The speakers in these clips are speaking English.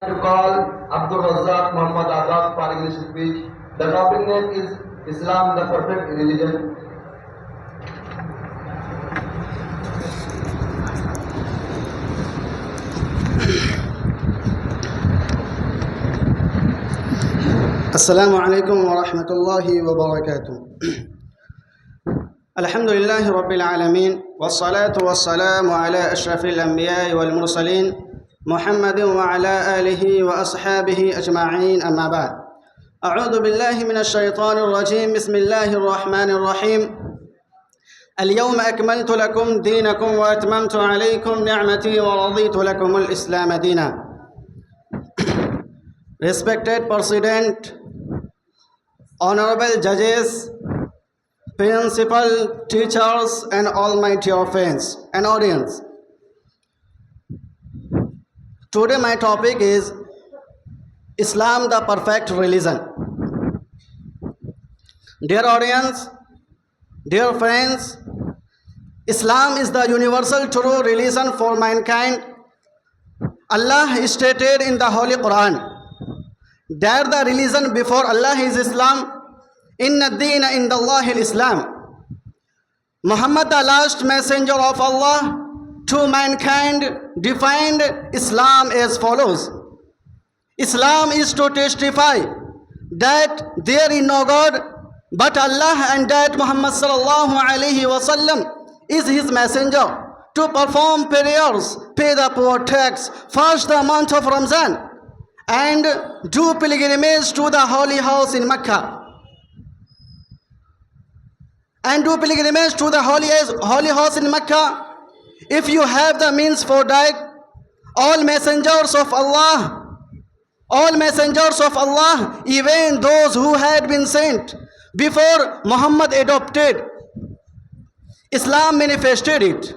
To call Abdul Razzaq Muhammad Abbas for English speech. The topic name is Islam, the perfect religion. السلام عليكم ورحمة الله وبركاته. الحمد لله رب العالمين والصلاة والسلام على أشرف الأنبياء والمرسلين محمد وعلى آله وأصحابه أجمعين، أما بعد. أعوذ بالله من الشيطان الرجيم. بسم الله الرحمن الرحيم. اليوم أكملت لكم دينكم وأتممت عليكم نعمتي ورضيت لكم الإسلام دينا. Respected President, honorable judges, principal, teachers, and all my dear friends and audience. Today my topic is Islam, the perfect religion. Dear audience, dear friends, Islam is the universal true religion for mankind. Allah stated in the Holy Quran that the religion before Allah is Islam. Inna ad-deena inda Allahi al-Islam. Muhammad, the last messenger of Allah to mankind, defined Islam as follows. Islam is to testify that there is no God but Allah and that Muhammad sallallahu alaihi wasallam is his messenger, to perform prayers, pay the poor tax, fast the month of Ramadan, and do pilgrimage to the holy house in Mecca. And do pilgrimage to the holy house in Mecca. If you have the means for that, all messengers of Allah, even those who had been sent before Muhammad adopted Islam, manifested it.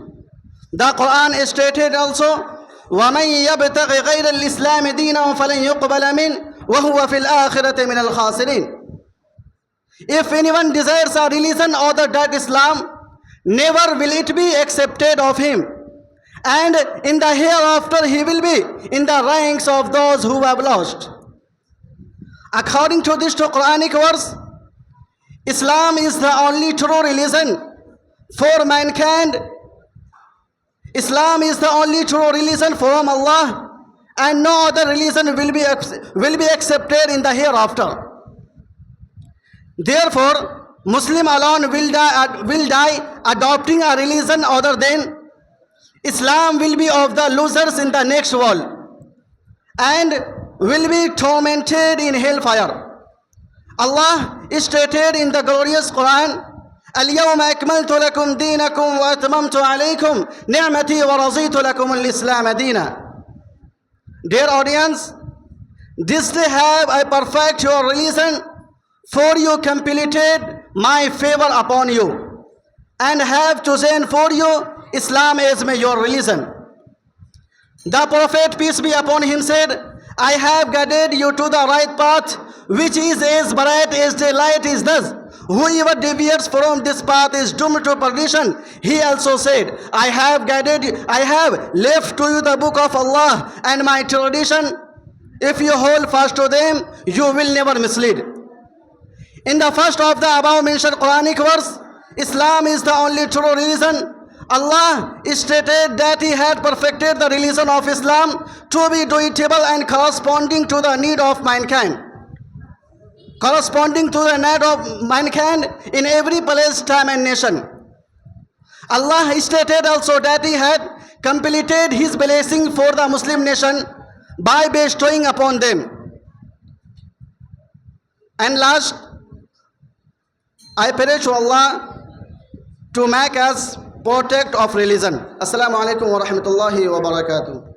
The Quran stated also, وَمَنْ يَبْتَغِ غَيْرَ الْإِسْلَامِ دِينًا فَلَنْ يُقْبَلَ مِنْهُ وَهُوَ فِي الْآخِرَةِ مِنَ الْخَاسِرِينَ. If anyone desires a religion other than Islam, never will it be accepted of him, and in the hereafter he will be in the ranks of those who have lost. According to this Quranic verse, Islam is the only true religion for mankind. Islam is the only true religion from Allah, and no other religion will be accepted in the hereafter. Therefore, Muslim alone will die adopting a religion other than Islam, will be of the losers in the next world and will be tormented in hellfire. Allah stated in the glorious Quran, اليوم أكملت لكم دينكم وأتممت عليكم نعمتي ورضيت لكم الإسلام دينا. Dear audience, this day have I perfect your religion, for you completed my favor upon you, and have chosen for you Islam as your religion. The Prophet, peace be upon him, said, I have guided you to the right path, which is as bright as daylight is thus. Whoever deviates from this path is doomed to perdition. He also said, I have left to you the book of Allah and my tradition. If you hold fast to them, you will never mislead. In the first of the above mentioned Quranic verse, Islam is the only true religion. Allah stated that He had perfected the religion of Islam to be doable and corresponding to the need of mankind. In every place, time and nation. Allah stated also that He had completed His blessing for the Muslim nation by bestowing upon them. And last, I pray to Allah to make us protect of religion. Assalamu alaikum wa rahmatullahi wa barakatuh.